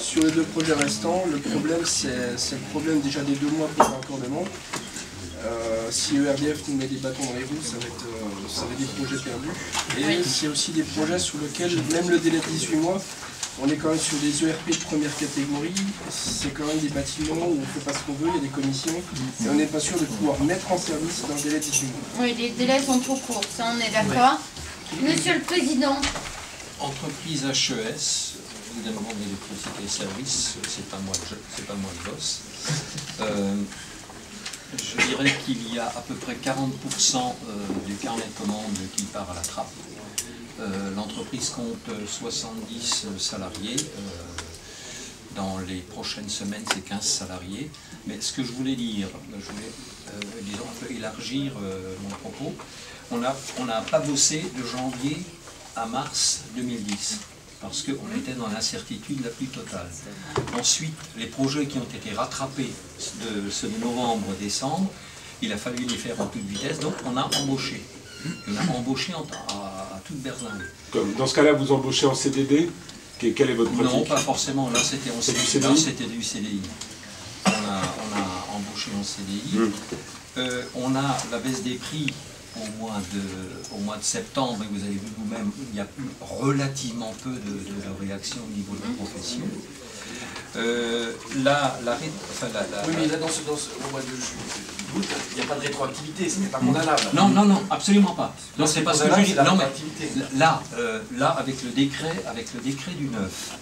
Sur les deux projets restants, le problème c'est le problème déjà des 2 mois pour le raccordement. Si ERDF nous met des bâtons dans les roues, ça va être des projets perdus. Et c'est aussi des projets sur lesquels, même le délai de 18 mois, on est quand même sur des ERP de première catégorie. C'est quand même des bâtiments où on ne fait pas ce qu'on veut, il y a des commissions, et on n'est pas sûr de pouvoir mettre en service dans le délai de 18 mois. Oui, les délais sont trop courts, ça on est d'accord. Monsieur le Président. Entreprise HES, évidemment d'électricité et services, c'est pas moi le boss. Je dirais qu'il y a à peu près 40% du carnet de commandes qui part à la trappe. L'entreprise compte 70 salariés. Dans les prochaines semaines, c'est 15 salariés. Mais ce que je voulais dire, je voulais disons, un peu élargir mon propos. On n'a pas bossé de janvier à mars 2010. Parce qu'on était dans l'incertitude la plus totale. Ensuite, les projets qui ont été rattrapés de ce novembre-décembre, il a fallu les faire en toute vitesse, donc on a embauché. On a embauché à toute berzingue. Dans ce cas-là, vous embauchez en CDD? Quelle est votre pratique? Non, pas forcément. Là, c'était en CDI. Là, c'était du CDI. On a embauché en CDI. On a la baisse des prix au mois de septembre, et vous avez vu vous-même, il y a relativement peu de réactions au niveau de la profession. Oui, mais là, au mois d'août, il n'y a pas de rétroactivité, ce n'est pas condamnable. Non, absolument pas. Non, c'est pas ce que je dis. Non, mais là, avec le décret du 9,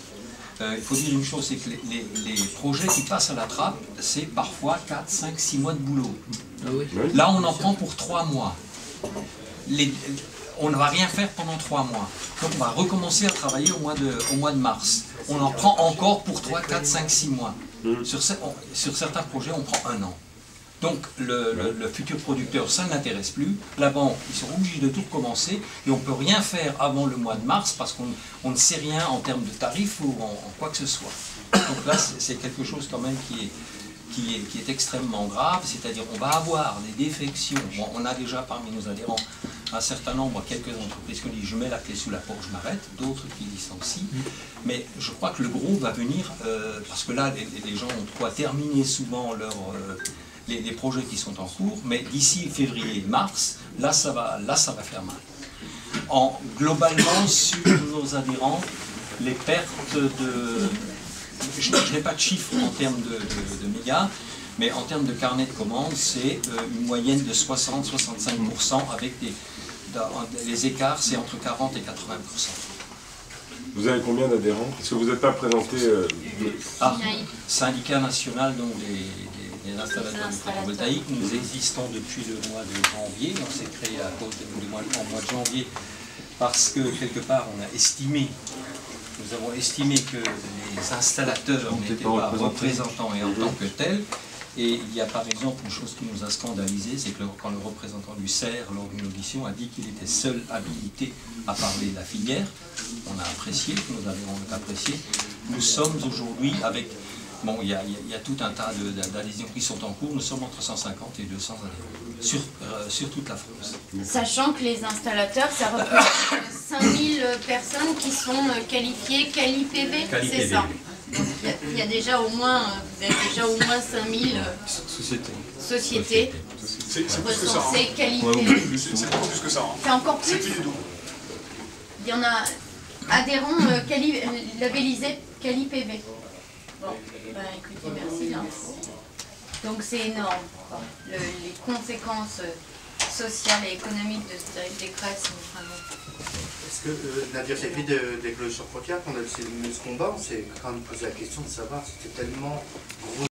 il faut dire une chose, c'est que les projets qui passent à la trappe, c'est parfois 4, 5, 6 mois de boulot. Là, on en prend pour 3 mois. On ne va rien faire pendant 3 mois. Donc on va recommencer à travailler au mois de mars. On en prend encore pour 3, 4, 5, 6 mois. Sur certains projets, on prend 1 an. Donc le futur producteur, ça ne l'intéresse plus. La banque, ils sont obligés de tout recommencer et on ne peut rien faire avant le mois de mars parce qu'on ne sait rien en termes de tarifs ou en quoi que ce soit. Donc là, c'est quelque chose quand même qui est extrêmement grave, c'est-à-dire on va avoir des défections. Bon, on a déjà parmi nos adhérents un certain nombre, quelques entreprises qui disent je mets la clé sous la porte, je m'arrête, d'autres qui licencient. Mais je crois que le gros va venir, parce que là les gens ont de quoi terminer souvent les projets qui sont en cours, mais d'ici février-mars, là ça va faire mal. Globalement, sur nos adhérents, les pertes de... Je n'ai pas de chiffres en termes de mégas, mais en termes de carnet de commandes, c'est une moyenne de 60-65%, avec les écarts, c'est entre 40 et 80%. Vous avez combien d'adhérents? Parce que vous n'êtes pas présenté... Syndicat national donc des installateurs du photovoltaïque. Nous existons depuis le mois de janvier. On s'est créé à cause du mois de janvier parce que quelque part on a estimé... Nous avons estimé que les installateurs n'étaient pas représentants et en tant que tels. Et il y a par exemple une chose qui nous a scandalisé, c'est que quand le représentant du CER, lors d'une audition, a dit qu'il était seul habilité à parler de la filière, on a apprécié, nous avons apprécié. Nous sommes aujourd'hui avec... Bon, il y a tout un tas d'adhésions qui sont en cours, nous sommes entre 150 et 200 adhérents, sur toute la France. Sachant que les installateurs, ça représente 5000 personnes qui sont qualifiées quali-PV, c'est ça. Donc il y a déjà au moins, vous avez déjà au moins 5000 sociétés recensées quali-PV. C'est beaucoup plus que ça. C'est encore plus. Il y en a adhérents labellisés quali-PV. Bon, ben écoutez, merci l'info. Donc c'est énorme. Bon, les conséquences sociales et économiques de ce décret sont vraiment... Est-ce que, Nadia, c'est pris d'écologie sur frontière qu'on a mené ce combat, on s'est quand même posé la question de savoir si c'était tellement gros.